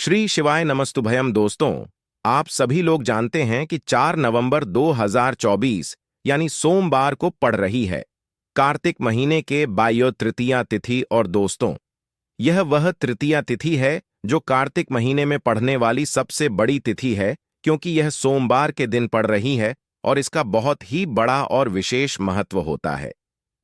श्री शिवाय नमस्तुभयम। दोस्तों, आप सभी लोग जानते हैं कि 4 नवंबर 2024 यानी सोमवार को पड़ रही है कार्तिक महीने के बाह्य तृतीया तिथि। और दोस्तों, यह वह तृतीया तिथि है जो कार्तिक महीने में पड़ने वाली सबसे बड़ी तिथि है, क्योंकि यह सोमवार के दिन पड़ रही है और इसका बहुत ही बड़ा और विशेष महत्व होता है।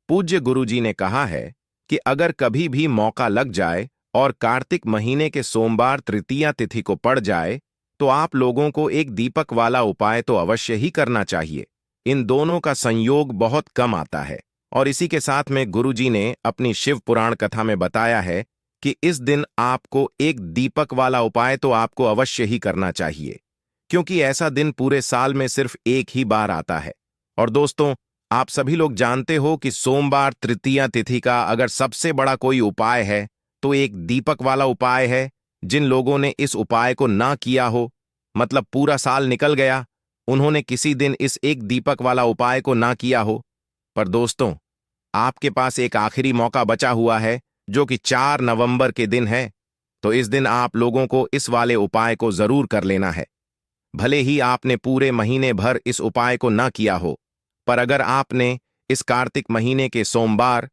पूज्य गुरुजी ने कहा है कि अगर कभी भी मौका लग जाए और कार्तिक महीने के सोमवार तृतीया तिथि को पड़ जाए तो आप लोगों को एक दीपक वाला उपाय तो अवश्य ही करना चाहिए। इन दोनों का संयोग बहुत कम आता है और इसी के साथ में गुरुजी ने अपनी शिव पुराण कथा में बताया है कि इस दिन आपको एक दीपक वाला उपाय तो आपको अवश्य ही करना चाहिए, क्योंकि ऐसा दिन पूरे साल में सिर्फ एक ही बार आता है। और दोस्तों, आप सभी लोग जानते हो कि सोमवार तृतीया तिथि का अगर सबसे बड़ा कोई उपाय है तो एक दीपक वाला उपाय है। जिन लोगों ने इस उपाय को ना किया हो, मतलब पूरा साल निकल गया, उन्होंने किसी दिन इस एक दीपक वाला उपाय को ना किया हो, पर दोस्तों, आपके पास एक आखिरी मौका बचा हुआ है जो कि 4 नवंबर के दिन है। तो इस दिन आप लोगों को इस वाले उपाय को जरूर कर लेना है। भले ही आपने पूरे महीने भर इस उपाय को ना किया हो, पर अगर आपने इस कार्तिक महीने के सोमवार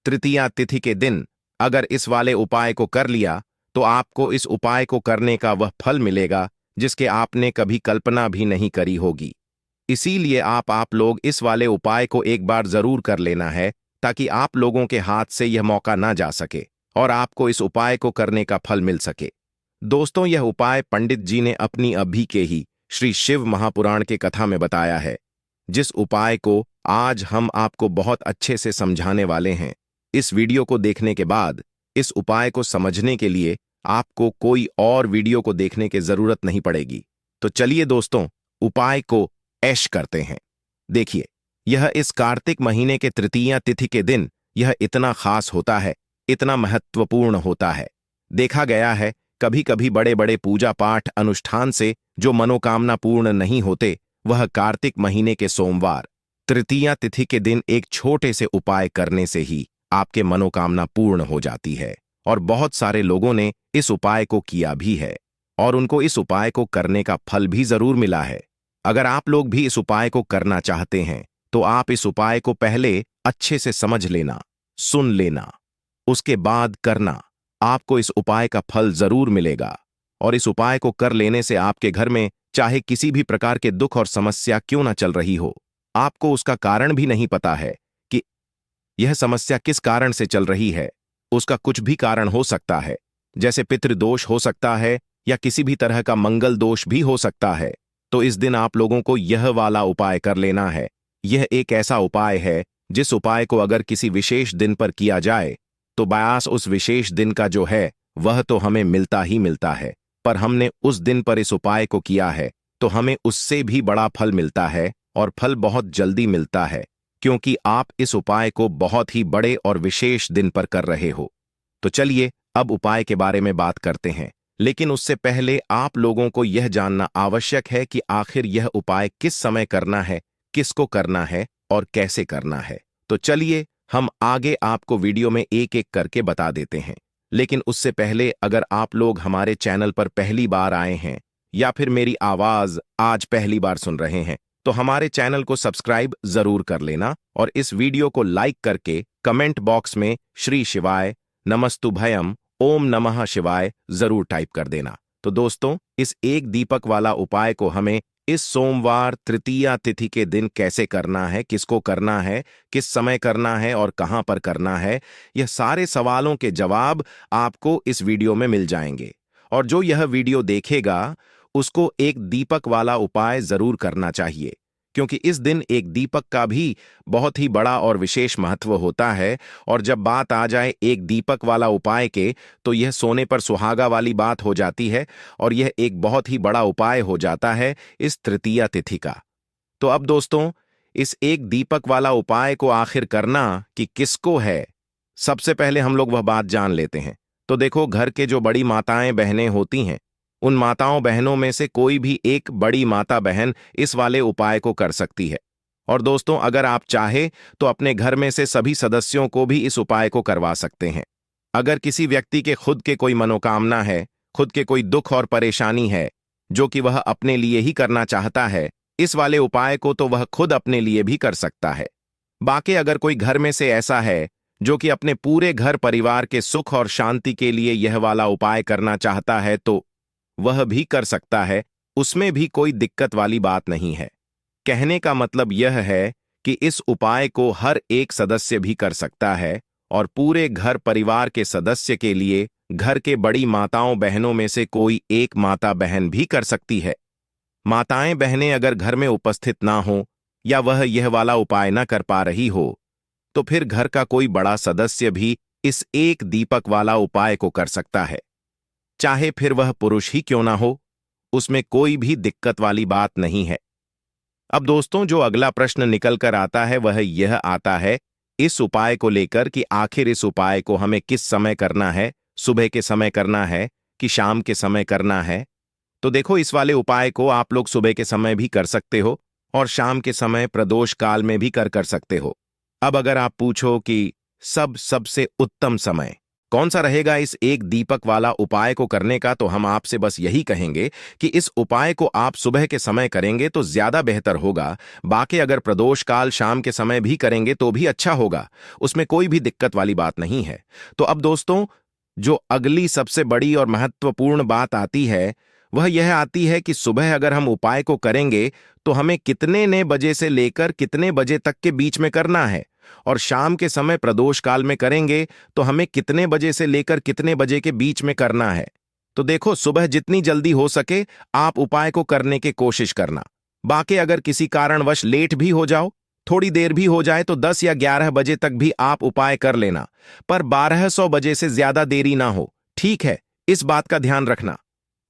तृतीया तिथि के दिन अगर इस वाले उपाय को कर लिया तो आपको इस उपाय को करने का वह फल मिलेगा जिसके आपने कभी कल्पना भी नहीं करी होगी। इसीलिए आप लोग इस वाले उपाय को एक बार जरूर कर लेना है, ताकि आप लोगों के हाथ से यह मौका ना जा सके और आपको इस उपाय को करने का फल मिल सके। दोस्तों, यह उपाय पंडित जी ने अपनी अभी के ही श्री शिव महापुराण के कथा में बताया है, जिस उपाय को आज हम आपको बहुत अच्छे से समझाने वाले हैं। इस वीडियो को देखने के बाद इस उपाय को समझने के लिए आपको कोई और वीडियो को देखने की जरूरत नहीं पड़ेगी। तो चलिए दोस्तों, उपाय को ऐश करते हैं। देखिए, यह इस कार्तिक महीने के तृतीया तिथि के दिन यह इतना खास होता है, इतना महत्वपूर्ण होता है। देखा गया है कभी कभी बड़े बड़े पूजा पाठ अनुष्ठान से जो मनोकामना पूर्ण नहीं होते, वह कार्तिक महीने के सोमवार तृतीया तिथि के दिन एक छोटे से उपाय करने से ही आपके मनोकामना पूर्ण हो जाती है। और बहुत सारे लोगों ने इस उपाय को किया भी है और उनको इस उपाय को करने का फल भी जरूर मिला है। अगर आप लोग भी इस उपाय को करना चाहते हैं तो आप इस उपाय को पहले अच्छे से समझ लेना, सुन लेना, उसके बाद करना। आपको इस उपाय का फल जरूर मिलेगा। और इस उपाय को कर लेने से आपके घर में चाहे किसी भी प्रकार के दुख और समस्या क्यों ना चल रही हो, आपको उसका कारण भी नहीं पता है कि यह समस्या किस कारण से चल रही है। उसका कुछ भी कारण हो सकता है, जैसे पितृदोष हो सकता है या किसी भी तरह का मंगल दोष भी हो सकता है। तो इस दिन आप लोगों को यह वाला उपाय कर लेना है। यह एक ऐसा उपाय है जिस उपाय को अगर किसी विशेष दिन पर किया जाए तो बयास उस विशेष दिन का जो है वह तो हमें मिलता ही मिलता है, पर हमने उस दिन पर इस उपाय को किया है तो हमें उससे भी बड़ा फल मिलता है और फल बहुत जल्दी मिलता है, क्योंकि आप इस उपाय को बहुत ही बड़े और विशेष दिन पर कर रहे हो। तो चलिए अब उपाय के बारे में बात करते हैं, लेकिन उससे पहले आप लोगों को यह जानना आवश्यक है कि आखिर यह उपाय किस समय करना है, किसको करना है और कैसे करना है। तो चलिए हम आगे आपको वीडियो में एक एक करके बता देते हैं। लेकिन उससे पहले अगर आप लोग हमारे चैनल पर पहली बार आए हैं या फिर मेरी आवाज आज पहली बार सुन रहे हैं तो हमारे चैनल को सब्सक्राइब जरूर कर लेना और इस वीडियो को लाइक करके कमेंट बॉक्स में श्री शिवाय नमस्तुभयम ओम नमः शिवाय जरूर टाइप कर देना। तो दोस्तों, इस एक दीपक वाला उपाय को हमें इस सोमवार तृतीया तिथि के दिन कैसे करना है, किसको करना है, किस समय करना है और कहां पर करना है, यह सारे सवालों के जवाब आपको इस वीडियो में मिल जाएंगे। और जो यह वीडियो देखेगा उसको एक दीपक वाला उपाय जरूर करना चाहिए, क्योंकि इस दिन एक दीपक का भी बहुत ही बड़ा और विशेष महत्व होता है। और जब बात आ जाए एक दीपक वाला उपाय के, तो यह सोने पर सुहागा वाली बात हो जाती है और यह एक बहुत ही बड़ा उपाय हो जाता है इस तृतीया तिथि का। तो अब दोस्तों, इस एक दीपक वाला उपाय को आखिर करना कि किसको है, सबसे पहले हम लोग वह बात जान लेते हैं। तो देखो, घर के जो बड़ी माताएं बहनें होती हैं, उन माताओं बहनों में से कोई भी एक बड़ी माता बहन इस वाले उपाय को कर सकती है। और दोस्तों, अगर आप चाहे तो अपने घर में से सभी सदस्यों को भी इस उपाय को करवा सकते हैं। अगर किसी व्यक्ति के खुद के कोई मनोकामना है, खुद के कोई दुख और परेशानी है जो कि वह अपने लिए ही करना चाहता है, इस वाले उपाय को तो वह खुद अपने लिए भी कर सकता है। बाकी अगर कोई घर में से ऐसा है जो कि अपने पूरे घर परिवार के सुख और शांति के लिए यह वाला उपाय करना चाहता है तो वह भी कर सकता है, उसमें भी कोई दिक्कत वाली बात नहीं है। कहने का मतलब यह है कि इस उपाय को हर एक सदस्य भी कर सकता है और पूरे घर परिवार के सदस्य के लिए घर के बड़ी माताओं बहनों में से कोई एक माता बहन भी कर सकती है। माताएं बहनें अगर घर में उपस्थित ना हो या वह यह वाला उपाय ना कर पा रही हो तो फिर घर का कोई बड़ा सदस्य भी इस एक दीपक वाला उपाय को कर सकता है, चाहे फिर वह पुरुष ही क्यों ना हो, उसमें कोई भी दिक्कत वाली बात नहीं है। अब दोस्तों, जो अगला प्रश्न निकल कर आता है वह यह आता है इस उपाय को लेकर कि आखिर इस उपाय को हमें किस समय करना है, सुबह के समय करना है कि शाम के समय करना है। तो देखो, इस वाले उपाय को आप लोग सुबह के समय भी कर सकते हो और शाम के समय प्रदोष काल में भी कर सकते हो। अब अगर आप पूछो कि सबसे उत्तम समय कौन सा रहेगा इस एक दीपक वाला उपाय को करने का, तो हम आपसे बस यही कहेंगे कि इस उपाय को आप सुबह के समय करेंगे तो ज्यादा बेहतर होगा। बाकी अगर प्रदोष काल शाम के समय भी करेंगे तो भी अच्छा होगा, उसमें कोई भी दिक्कत वाली बात नहीं है। तो अब दोस्तों, जो अगली सबसे बड़ी और महत्वपूर्ण बात आती है वह यह आती है कि सुबह अगर हम उपाय को करेंगे तो हमें कितने ने बजे से लेकर कितने बजे तक के बीच में करना है, और शाम के समय प्रदोष काल में करेंगे तो हमें कितने बजे से लेकर कितने बजे के बीच में करना है। तो देखो, सुबह जितनी जल्दी हो सके आप उपाय को करने की कोशिश करना। बाकी अगर किसी कारणवश लेट भी हो जाओ, थोड़ी देर भी हो जाए तो 10 या 11 बजे तक भी आप उपाय कर लेना, पर 1200 बजे से ज्यादा देरी ना हो, ठीक है? इस बात का ध्यान रखना।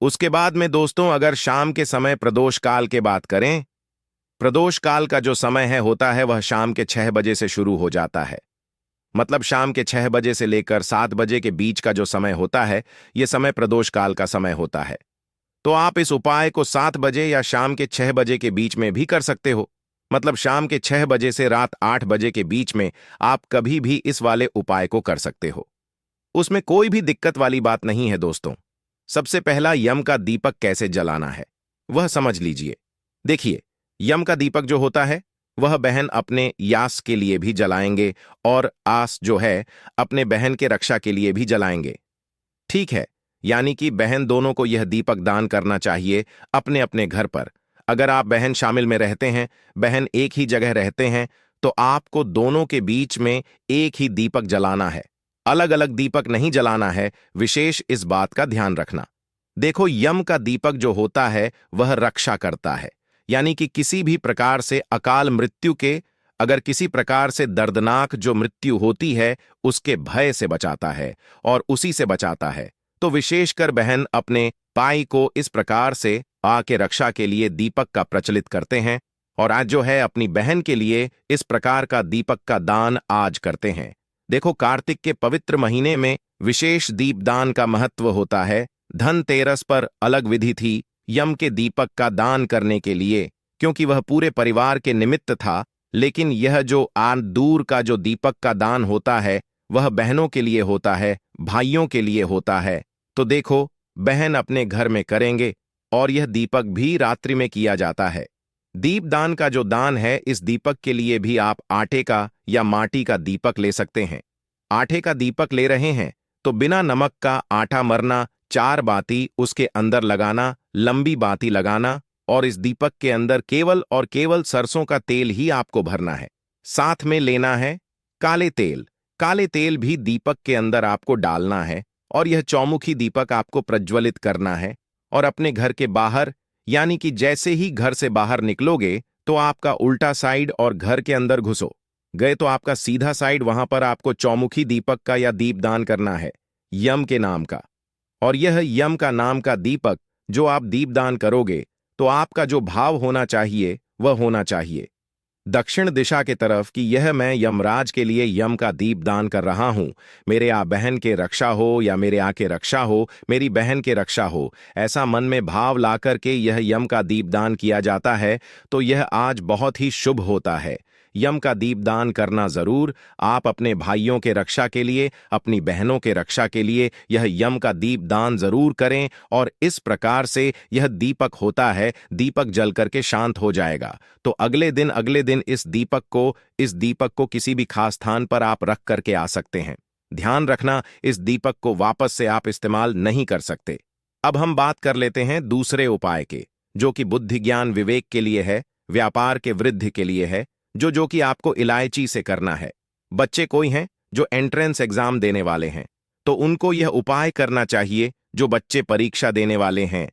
उसके बाद में दोस्तों, अगर शाम के समय प्रदोष काल के बात करें, प्रदोष काल का जो समय है होता है वह शाम के 6 बजे से शुरू हो जाता है। मतलब शाम के 6 बजे से लेकर 7 बजे के बीच का जो समय होता है यह समय प्रदोष काल का समय होता है। तो आप इस उपाय को 7 बजे या शाम के 6 बजे के बीच में भी कर सकते हो। मतलब शाम के 6 बजे से रात 8 बजे के बीच में आप कभी भी इस वाले उपाय को कर सकते हो, उसमें कोई भी दिक्कत वाली बात नहीं है। दोस्तों, सबसे पहला यम का दीपक कैसे जलाना है वह समझ लीजिए। देखिए, यम का दीपक जो होता है वह बहन अपने यास के लिए भी जलाएंगे और आस जो है अपने बहन के रक्षा के लिए भी जलाएंगे, ठीक है? यानी कि बहन दोनों को यह दीपक दान करना चाहिए अपने अपने घर पर। अगर आप बहन शामिल में रहते हैं, बहन एक ही जगह रहते हैं, तो आपको दोनों के बीच में एक ही दीपक जलाना है, अलग अलग दीपक नहीं जलाना है। विशेष इस बात का ध्यान रखना। देखो, यम का दीपक जो होता है वह रक्षा करता है, यानी कि किसी भी प्रकार से अकाल मृत्यु के, अगर किसी प्रकार से दर्दनाक जो मृत्यु होती है उसके भय से बचाता है और उसी से बचाता है। तो विशेषकर बहन अपने पाई को इस प्रकार से आके रक्षा के लिए दीपक का प्रचलित करते हैं और आज जो है अपनी बहन के लिए इस प्रकार का दीपक का दान आज करते हैं। देखो, कार्तिक के पवित्र महीने में विशेष दीपदान का महत्व होता है। धनतेरस पर अलग विधि थी यम के दीपक का दान करने के लिए, क्योंकि वह पूरे परिवार के निमित्त था। लेकिन यह जो आन दूर का जो दीपक का दान होता है वह बहनों के लिए होता है, भाइयों के लिए होता है। तो देखो, बहन अपने घर में करेंगे और यह दीपक भी रात्रि में किया जाता है। दीपदान का जो दान है, इस दीपक के लिए भी आप आटे का या माटी का दीपक ले सकते हैं। आटे का दीपक ले रहे हैं तो बिना नमक का आटा मरना, 4 बाती उसके अंदर लगाना, लंबी बाती लगाना, और इस दीपक के अंदर केवल और केवल सरसों का तेल ही आपको भरना है। साथ में लेना है काले तेल। काले तेल भी दीपक के अंदर आपको डालना है और यह चौमुखी दीपक आपको प्रज्वलित करना है। और अपने घर के बाहर, यानी कि जैसे ही घर से बाहर निकलोगे तो आपका उल्टा साइड और घर के अंदर घुसो गए तो आपका सीधा साइड, वहां पर आपको चौमुखी दीपक का या दीपदान करना है यम के नाम का। और यह यम का नाम का दीपक जो आप दीपदान करोगे तो आपका जो भाव होना चाहिए वह होना चाहिए दक्षिण दिशा के तरफ कि यह मैं यमराज के लिए यम का दीपदान कर रहा हूं। मेरे आ बहन के रक्षा हो या मेरे आके रक्षा हो, मेरी बहन के रक्षा हो, ऐसा मन में भाव लाकर के यह यम का दीपदान किया जाता है। तो यह आज बहुत ही शुभ होता है। यम का दीपदान करना जरूर। आप अपने भाइयों के रक्षा के लिए, अपनी बहनों के रक्षा के लिए यह यम का दीपदान जरूर करें। और इस प्रकार से यह दीपक होता है, दीपक जल करके शांत हो जाएगा। तो अगले दिन इस दीपक को किसी भी खास स्थान पर आप रख करके आ सकते हैं। ध्यान रखना, इस दीपक को वापस से आप इस्तेमाल नहीं कर सकते। अब हम बात कर लेते हैं दूसरे उपाय के, जो कि बुद्धि ज्ञान विवेक के लिए है, व्यापार के वृद्धि के लिए है, जो कि आपको इलायची से करना है। बच्चे कोई हैं जो एंट्रेंस एग्जाम देने वाले हैं, तो उनको यह उपाय करना चाहिए। जो बच्चे परीक्षा देने वाले हैं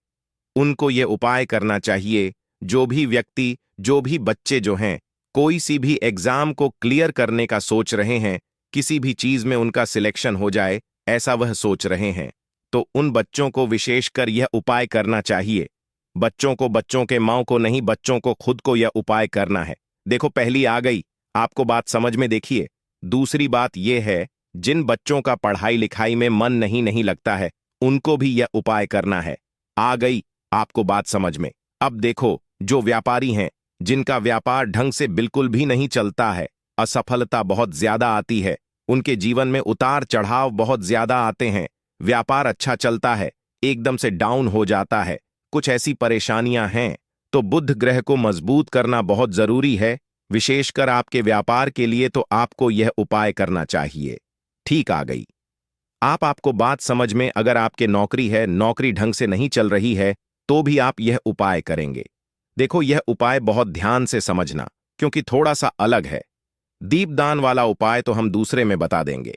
उनको यह उपाय करना चाहिए। जो भी व्यक्ति, जो भी बच्चे जो हैं, कोई सी भी एग्जाम को क्लियर करने का सोच रहे हैं, किसी भी चीज में उनका सिलेक्शन हो जाए ऐसा वह सोच रहे हैं, तो उन बच्चों को विशेषकर यह उपाय करना चाहिए। बच्चों के माँ को नहीं, बच्चों को खुद को यह उपाय करना है। देखो, पहली आ गई, आपको बात समझ में। देखिए, दूसरी बात यह है, जिन बच्चों का पढ़ाई लिखाई में मन नहीं लगता है, उनको भी यह उपाय करना है। आ गई आपको बात समझ में। अब देखो, जो व्यापारी हैं, जिनका व्यापार ढंग से बिल्कुल भी नहीं चलता है, असफलता बहुत ज्यादा आती है, उनके जीवन में उतार चढ़ाव बहुत ज्यादा आते हैं, व्यापार अच्छा चलता है, एकदम से डाउन हो जाता है, कुछ ऐसी परेशानियां हैं, तो बुध ग्रह को मजबूत करना बहुत जरूरी है। विशेषकर आपके व्यापार के लिए तो आपको यह उपाय करना चाहिए। ठीक आ गई आपको बात समझ में। अगर आपके नौकरी है, नौकरी ढंग से नहीं चल रही है, तो भी आप यह उपाय करेंगे। देखो, यह उपाय बहुत ध्यान से समझना, क्योंकि थोड़ा सा अलग है। दीपदान वाला उपाय तो हम दूसरे में बता देंगे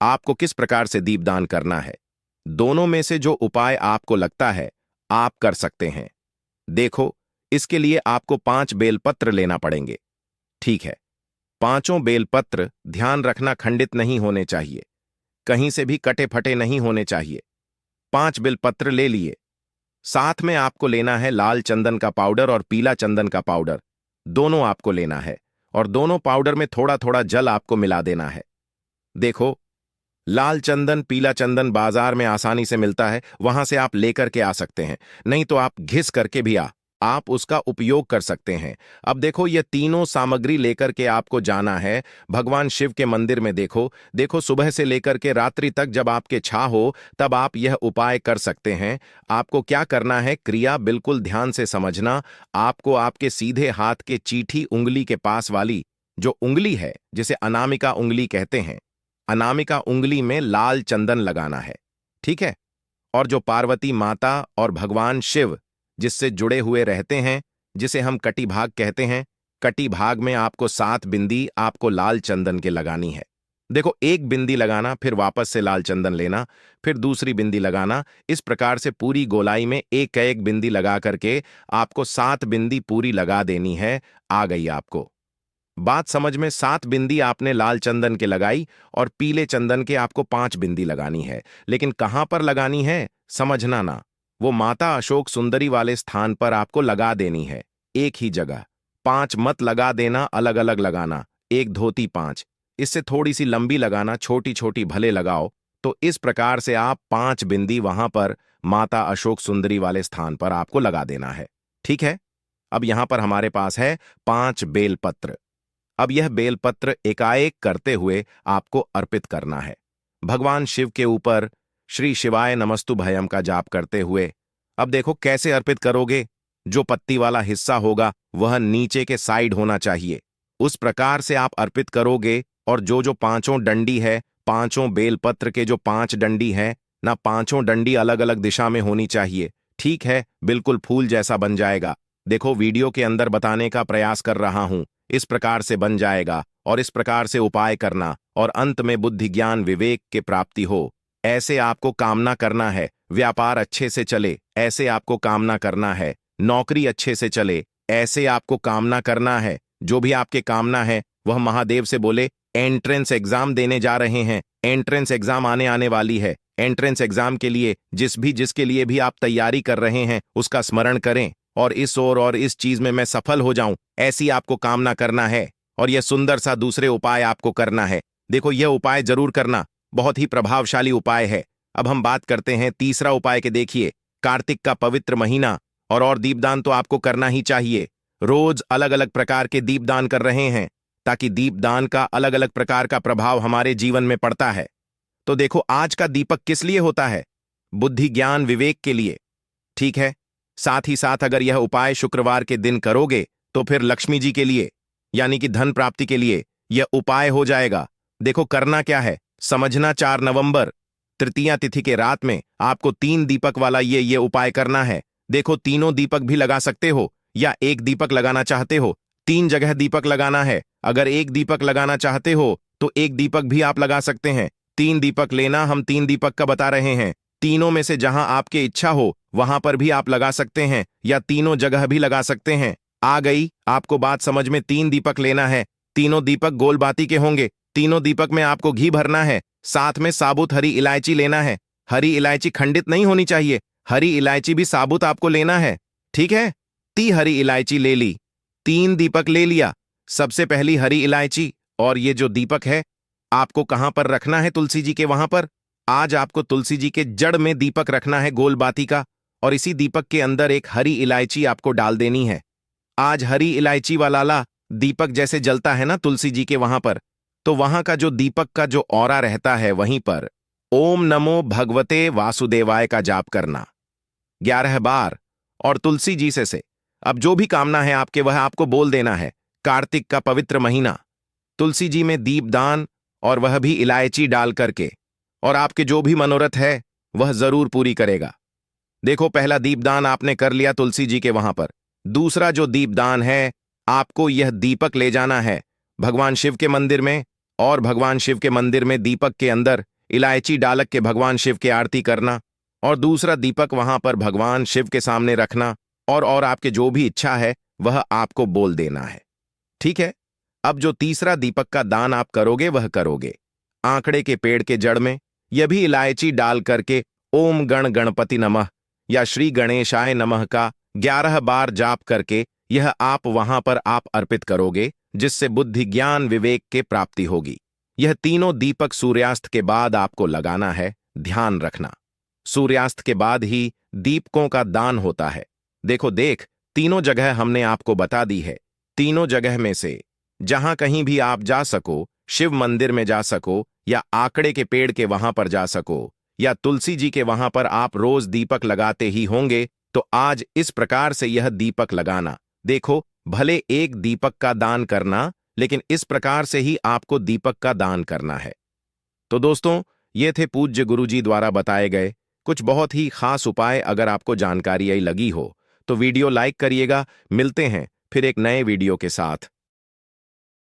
आपको किस प्रकार से दीपदान करना है। दोनों में से जो उपाय आपको लगता है आप कर सकते हैं। देखो, इसके लिए आपको 5 बेलपत्र लेना पड़ेंगे। ठीक है, 5 बेलपत्र, ध्यान रखना, खंडित नहीं होने चाहिए, कहीं से भी कटे फटे नहीं होने चाहिए। 5 बेलपत्र ले लिए। साथ में आपको लेना है लाल चंदन का पाउडर और पीला चंदन का पाउडर, दोनों आपको लेना है। और दोनों पाउडर में थोड़ा थोड़ा जल आपको मिला देना है। देखो, लाल चंदन, पीला चंदन बाजार में आसानी से मिलता है, वहां से आप लेकर के आ सकते हैं। नहीं तो आप घिस करके भी आप उसका उपयोग कर सकते हैं। अब देखो, ये तीनों सामग्री लेकर के आपको जाना है भगवान शिव के मंदिर में। देखो, सुबह से लेकर के रात्रि तक जब आपके छा हो, तब आप यह उपाय कर सकते हैं। आपको क्या करना है, क्रिया बिल्कुल ध्यान से समझना। आपको आपके सीधे हाथ के चीठी उंगली के पास वाली जो उंगली है, जिसे अनामिका उंगली कहते हैं, अनामिका उंगली में लाल चंदन लगाना है। ठीक है, और जो पार्वती माता और भगवान शिव जिससे जुड़े हुए रहते हैं, जिसे हम कटी भाग कहते हैं, कटी भाग में आपको 7 बिंदी आपको लाल चंदन के लगानी है। देखो, एक बिंदी लगाना, फिर वापस से लाल चंदन लेना, फिर दूसरी बिंदी लगाना। इस प्रकार से पूरी गोलाई में एक एक बिंदी लगा करके आपको 7 बिंदी पूरी लगा देनी है। आ गई आपको बात समझ में। 7 बिंदी आपने लाल चंदन के लगाई और पीले चंदन के आपको 5 बिंदी लगानी है। लेकिन कहां पर लगानी है समझना ना, वो माता अशोक सुंदरी वाले स्थान पर आपको लगा देनी है, एक ही जगह। 5 मत लगा देना, अलग अलग लगाना। एक धोती 5, इससे थोड़ी सी लंबी लगाना, छोटी छोटी भले लगाओ। तो इस प्रकार से आप 5 बिंदी वहां पर माता अशोक सुंदरी वाले स्थान पर आपको लगा देना है। ठीक है, अब यहां पर हमारे पास है 5 बेलपत्र। अब यह बेलपत्र एकाएक करते हुए आपको अर्पित करना है भगवान शिव के ऊपर। श्री शिवाय नमस्तु भयम का जाप करते हुए। अब देखो कैसे अर्पित करोगे। जो पत्ती वाला हिस्सा होगा वह नीचे के साइड होना चाहिए, उस प्रकार से आप अर्पित करोगे। और जो पांचों डंडी है, पांचों बेलपत्र के जो 5 डंडी है ना, पांचों डंडी अलग अलग दिशा में होनी चाहिए। ठीक है, बिल्कुल फूल जैसा बन जाएगा। देखो, वीडियो के अंदर बताने का प्रयास कर रहा हूं, इस प्रकार से बन जाएगा। और इस प्रकार से उपाय करना और अंत में बुद्धि ज्ञान विवेक के प्राप्ति हो, ऐसे आपको कामना करना है। व्यापार अच्छे से चले, ऐसे आपको कामना करना है। नौकरी अच्छे से चले, ऐसे आपको कामना करना है। जो भी आपके कामना है वह महादेव से बोले। एंट्रेंस एग्जाम देने जा रहे हैं, एंट्रेंस एग्जाम आने वाली है। एंट्रेंस एग्जाम के लिए जिसके लिए भी आप तैयारी कर रहे हैं उसका स्मरण करें, और इस चीज में मैं सफल हो जाऊं, ऐसी आपको कामना करना है। और यह सुंदर सा दूसरे उपाय आपको करना है। देखो, यह उपाय जरूर करना, बहुत ही प्रभावशाली उपाय है। अब हम बात करते हैं तीसरा उपाय के। देखिए, कार्तिक का पवित्र महीना, और दीपदान तो आपको करना ही चाहिए। रोज अलग अलग प्रकार के दीपदान कर रहे हैं, ताकि दीपदान का अलग अलग प्रकार का प्रभाव हमारे जीवन में पड़ता है। तो देखो, आज का दीपक किस लिए होता है? बुद्धि, ज्ञान, विवेक के लिए। ठीक है। साथ ही साथ अगर यह उपाय शुक्रवार के दिन करोगे तो फिर लक्ष्मी जी के लिए, यानी कि धन प्राप्ति के लिए यह उपाय हो जाएगा। देखो, करना क्या है समझना। 4 नवंबर तृतीया तिथि के रात में आपको 3 दीपक वाला ये उपाय करना है। देखो, तीनों दीपक भी लगा सकते हो या एक दीपक लगाना चाहते हो, 3 जगह दीपक लगाना है। अगर एक दीपक लगाना चाहते हो तो एक दीपक भी आप लगा सकते हैं। 3 दीपक लेना, हम 3 दीपक का बता रहे हैं। तीनों में से जहां आपकी इच्छा हो वहां पर भी आप लगा सकते हैं या तीनों जगह भी लगा सकते हैं। आ गई आपको बात समझ में? 3 दीपक लेना है, तीनों दीपक गोलबाती के होंगे। तीनों दीपक में आपको घी भरना है, साथ में साबुत हरी इलायची लेना है। हरी इलायची खंडित नहीं होनी चाहिए, हरी इलायची भी साबुत आपको लेना है। ठीक है, 3 हरी इलायची ले ली, 3 दीपक ले लिया। सबसे पहली हरी इलायची, और ये जो दीपक है आपको कहां पर रखना है? तुलसी जी के वहां पर। आज आपको तुलसी जी के जड़ में दीपक रखना है गोलबाती का, और इसी दीपक के अंदर एक हरी इलायची आपको डाल देनी है। आज हरी इलायची वाला ला दीपक जैसे जलता है ना तुलसी जी के वहां पर, तो वहां का जो दीपक का जो औरा रहता है वहीं पर ओम नमो भगवते वासुदेवाय का जाप करना 11 बार, और तुलसी जी से अब जो भी कामना है आपके वह आपको बोल देना है। कार्तिक का पवित्र महीना, तुलसी जी में दीपदान, और वह भी इलायची डाल करके, और आपके जो भी मनोरथ है वह जरूर पूरी करेगा। देखो, पहला दीपदान आपने कर लिया तुलसी जी के वहां पर। दूसरा जो दीपदान है, आपको यह दीपक ले जाना है भगवान शिव के मंदिर में, और भगवान शिव के मंदिर में दीपक के अंदर इलायची डालक के भगवान शिव की आरती करना, और दूसरा दीपक वहां पर भगवान शिव के सामने रखना, और आपके जो भी इच्छा है वह आपको बोल देना है। ठीक है। अब जो तीसरा दीपक का दान आप करोगे वह करोगे आंकड़े के पेड़ के जड़ में। यह भी इलायची डाल करके ओम गण गणपति नमः या श्री गणेशाय नमः का 11 बार जाप करके यह आप वहां पर आप अर्पित करोगे, जिससे बुद्धि, ज्ञान, विवेक के प्राप्ति होगी। यह तीनों दीपक सूर्यास्त के बाद आपको लगाना है। ध्यान रखना, सूर्यास्त के बाद ही दीपकों का दान होता है। देखो, तीनों जगह हमने आपको बता दी है। तीनों जगह में से जहां कहीं भी आप जा सको, शिव मंदिर में जा सको, या आंकड़े के पेड़ के वहां पर जा सको, या तुलसी जी के वहां पर आप रोज दीपक लगाते ही होंगे, तो आज इस प्रकार से यह दीपक लगाना। देखो, भले एक दीपक का दान करना, लेकिन इस प्रकार से ही आपको दीपक का दान करना है। तो दोस्तों, ये थे पूज्य गुरुजी द्वारा बताए गए कुछ बहुत ही खास उपाय। अगर आपको जानकारी लगी हो तो वीडियो लाइक करिएगा। मिलते हैं फिर एक नए वीडियो के साथ।